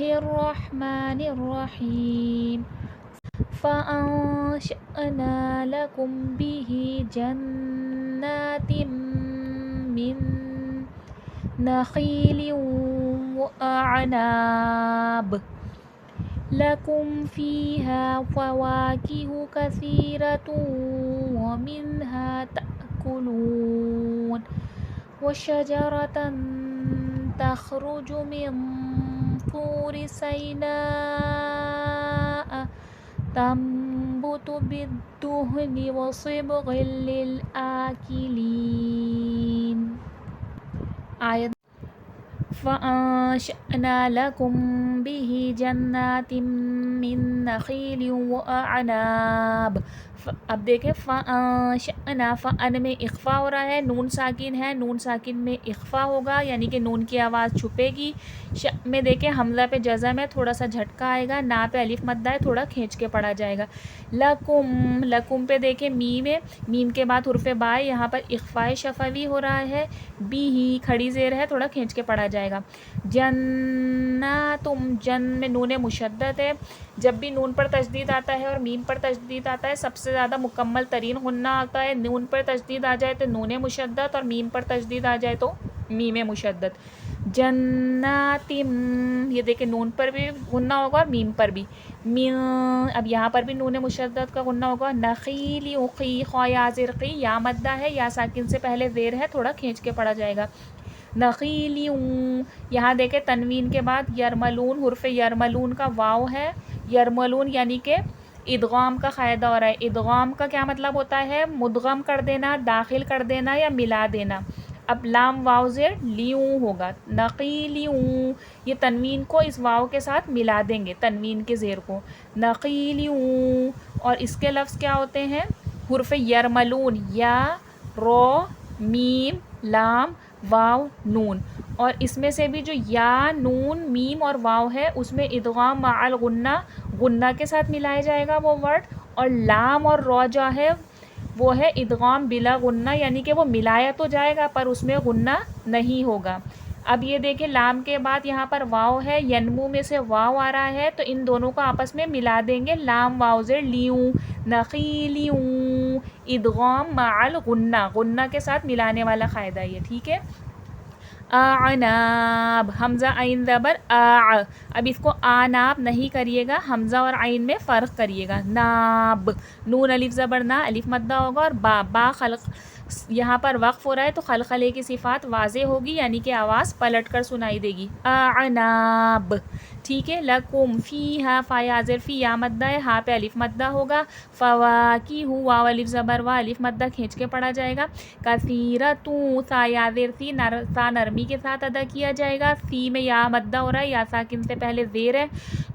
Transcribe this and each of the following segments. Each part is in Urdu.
الرحمن الرحيم فأنشأنا لكم به جنات من نخيل وأعناب لكم فيها فواكه كثيرة ومنها تأكلون وشجرة تخرج من طور سيناء تنبت بالدهن وصبغ للآكلين آیت فأنشأنا لكم به جنات من نخيل وأعناب. اب دیکھیں فأنشأنا، فأن میں اخفا ہو رہا ہے، نون ساکن ہے، نون ساکن میں اخفا ہوگا یعنی کہ نون کی آواز چھپے گی. ش میں دیکھیں حمزہ پہ جزم ہے، تھوڑا سا جھٹکا آئے گا، نا پہ الف مدہ ہے، تھوڑا کھینچ کے پڑھا جائے گا. لکم، لکم پہ دیکھیں میم ہے، میم کے بعد حرف با، یہاں پر اخفاء شفوی ہو رہا ہے، بی ہی کھڑی زیر ہے، تھوڑا کھینچ کے پڑھا جائے گا. جناتم، جن میں نون مشدد ہے، جب بھی نون پر تشدید آتا ہے اور میم پر تشدید آتا ہے سب سے زیادہ مکمل ترین غنہ آتا ہے. نون پر تشدید آ جائے تو نون مشدد اور میم پر تشدید آ جائے تو میم مشدد. جناتم، یہ دیکھیں نون پر بھی غنہ ہوگا اور میم پر بھی. اب یہاں پر بھی نون مشدد کا غنہ ہوگا. نخیل یقی، خوا یا زرقی، یا مدہ ہے، یا ساکن سے پہلے زیر ہے، تھوڑا کھینچ کے پڑھا جائے گا. نخیل، یہاں دیکھیں تنوین کے بعد یرملون، حرف یرملون کا واو ہے، یرملون یعنی کہ ادغام کا قاعدہ ہو رہا ہے. ادغام کا کیا مطلب ہوتا ہے؟ مدغم کر دینا، داخل کر دینا یا ملا دینا. اب لام واو زیر لیوں ہوگا، نقیلیوں، یہ تنوین کو اس واو کے ساتھ ملا دیں گے، تنوین کے زیر کو، نقیلیوں. اور اس کے لفظ کیا ہوتے ہیں؟ حرف یرملون، یا، رو، میم، لام، واو، نون. اور اس میں سے بھی جو یا، نون، میم اور واو ہے اس میں ادغام مع الغنہ، غنہ کے ساتھ ملایا جائے گا وہ ورڈ. اور لام اور رو جو ہے وہ ہے ادغام بلا غنہ، یعنی کہ وہ ملایا تو جائے گا پر اس میں غنہ نہیں ہوگا. اب یہ دیکھیں لام کے بعد یہاں پر واو ہے، ینمو میں سے واو آ رہا ہے تو ان دونوں کو آپس میں ملا دیں گے، لام واو زیر لیوں، نخیلیوں، ادغام مع الغنہ، غنہ کے ساتھ ملانے والا قاعدہ یہ، ٹھیک ہے. اعناب، حمزہ عین زبر آ، اب اس کو آناب نہیں کریے گا، حمزہ اور عین میں فرق کریے گا. ناب، نون الف زبر نا، الف مدہ ہوگا، اور با، با خلق، یہاں پر وقف ہو رہا ہے تو خلخلے کی صفات واضح ہوگی یعنی کہ آواز پلٹ کر سنائی دے گی. اعناب، ٹھیک ہے. لکم فیہا، فا یا زیر فی، یا مدہ ہے، ہا پہ الف مدہ ہوگا. فواکہ، واو الف زبر وا، الف مدہ کھینچ کے پڑھا جائے گا. کثیرتوں، سا یا زیر سی، سا نرمی کے ساتھ ادا کیا جائے گا. سی میں یا مدہ ہو رہا ہے، یا ساکن سے پہلے زیر ہے،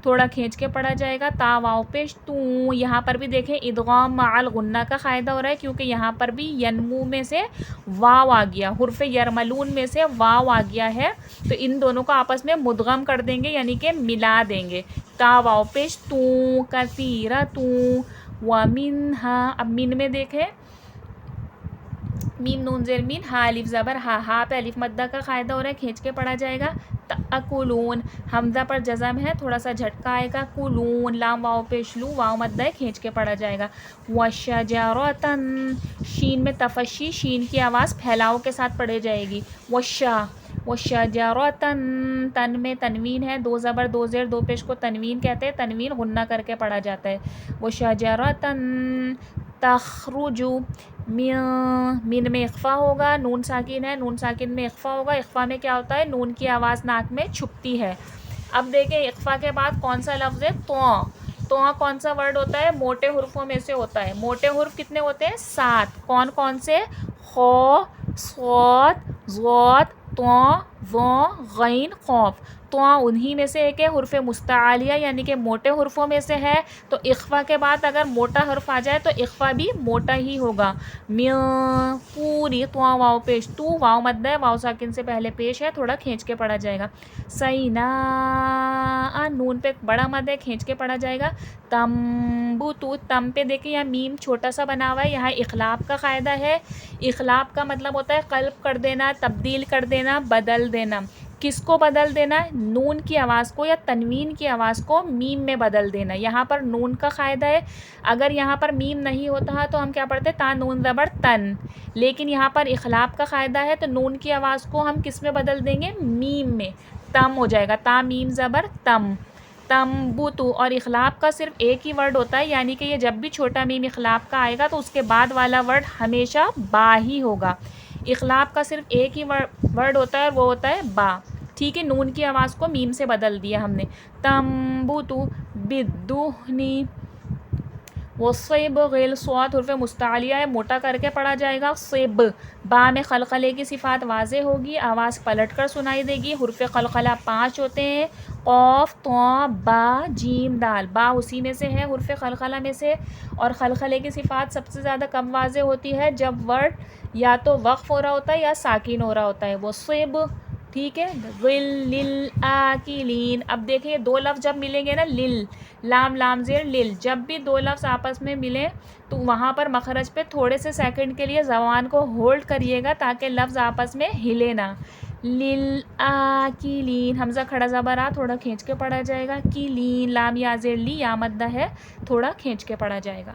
تھوڑا کھینچ کے پڑھا جائے گا. تا واو پیش توں، یہاں پر بھی دیکھیں ادغام مع الغنہ کا قاعدہ ہو رہا ہے کیونکہ یہاں پر بھی ینمو میں سے واو آ گیا، حرف یرملون میں سے واو آ گیا ہے تو ان دونوں کو آپس میں مدغم کر دیں گے یعنی کہ ملا دیں گے. تا واو پیش توں، کثیرتوں، ومنہا، اب من میں دیکھیں میم نون زیر مین، ہا الف زبر ہا، ہا پہ الف مدہ کا قاعدہ ہو رہا ہے، کھینچ کے پڑھا جائے گا. تأکلون، حمزہ پر جزم ہے، تھوڑا سا جھٹکا آئے گا. کلون، لام واو پیش لو، واو مدہ ہے، کھینچ کے پڑھا جائے گا. وشجرۃ، شین میں تفشی، شین کی آواز پھیلاؤ کے ساتھ پڑھی جائے گی. وشجرۃ، تن میں تنوین ہے، دو زبر دو زیر دو پیش کو تنوین کہتے ہیں، تنوین غنہ کر کے پڑھا جاتا ہے. وشجرۃ تخرج من میں اخفا ہوگا، نون ساکن ہے، نون ساکن میں اخفا ہوگا. اخفا میں کیا ہوتا ہے؟ نون کی آواز ناک میں چھپتی ہے. اب دیکھیں اخفا کے بعد کون سا لفظ ہے؟ تو. تو کون سا ورڈ ہوتا ہے؟ موٹے حرفوں میں سے ہوتا ہے. موٹے حرف کتنے ہوتے ہیں؟ 7. کون کون سے؟ خ، صاد، ضاد، ط، ظ، غین، قاف. تو انہی میں سے ایک ہے. حرف مستعلیہ یعنی کہ موٹے حرفوں میں سے ہے تو اخفا کے بعد اگر موٹا حرف آ جائے تو اخفا بھی موٹا ہی ہوگا. پوری، تو واو پیش تو، واو مدہ ہے، واو ساکن سے پہلے پیش ہے، تھوڑا کھینچ کے پڑھا جائے گا. سینا، نون پہ بڑا مد ہے، کھینچ کے پڑھا جائے گا. تمبتو، تم پہ دیکھیں یہاں میم چھوٹا سا بنا ہوا ہے، یہاں اخلاف کا قاعدہ ہے. اخلاف کا مطلب ہوتا ہے قلب کر دینا، تبدیل کر دینا، بدل دینا. کس کو بدل دینا ہے؟ نون کی آواز کو یا تنوین کی آواز کو میم میں بدل دینا ہے. یہاں پر نون کا قاعدہ ہے، اگر یہاں پر میم نہیں ہوتا ہے تو ہم کیا پڑھتے؟ تا نون زبر تن. لیکن یہاں پر اخلاف کا قاعدہ ہے تو نون کی آواز کو ہم کس میں بدل دیں گے؟ میم میں. تم ہو جائے گا، تا میم زبر تم. تمبوتو. اور اخلاف کا صرف ایک ہی ورڈ ہوتا ہے، یعنی کہ یہ جب بھی چھوٹا میم اخلاف کا آئے گا تو اس کے بعد والا ورڈ ہمیشہ با ہی ہوگا. اخلاف کا صرف ایک ہی ورڈ ہوتا ہے اور وہ ہوتا ہے با. ٹھیک ہے، نون کی آواز کو میم سے بدل دیا ہم نے. تمبوتو بدہنی. وصیبغ صاد حرف مستعلیہ ہے، موٹا کر کے پڑھا جائے گا. صب. با میں قلقلے کی صفات واضح ہوگی، آواز پلٹ کر سنائی دے گی. حرف قلقلہ 5 ہوتے ہیں، قاف طا با جیم دال. با اسی میں سے ہے، حرف قلقلہ میں سے. اور قلقلے کی صفات سب سے زیادہ کب واضح ہوتی ہے؟ جب ورڈ یا تو وقف ہو رہا ہوتا ہے یا ساکن ہو رہا ہوتا ہے. وہ صب. ٹھیک ہے. غل للآکلین. اب دیکھیں یہ دو لفظ جب ملیں گے نا، لل لام لام زیر لل، جب بھی دو لفظ آپس میں ملیں تو وہاں پر مخرج پہ تھوڑے سے سیکنڈ کے لیے زبان کو ہولڈ کریے گا تاکہ لفظ آپس میں ہلے نہ. للآکلین. حمزہ کھڑا زبر آ، تھوڑا کھینچ کے پڑھا جائے گا. کلین. لام یا زیر لی، یا مدہ ہے، تھوڑا کھینچ کے پڑھا جائے گا.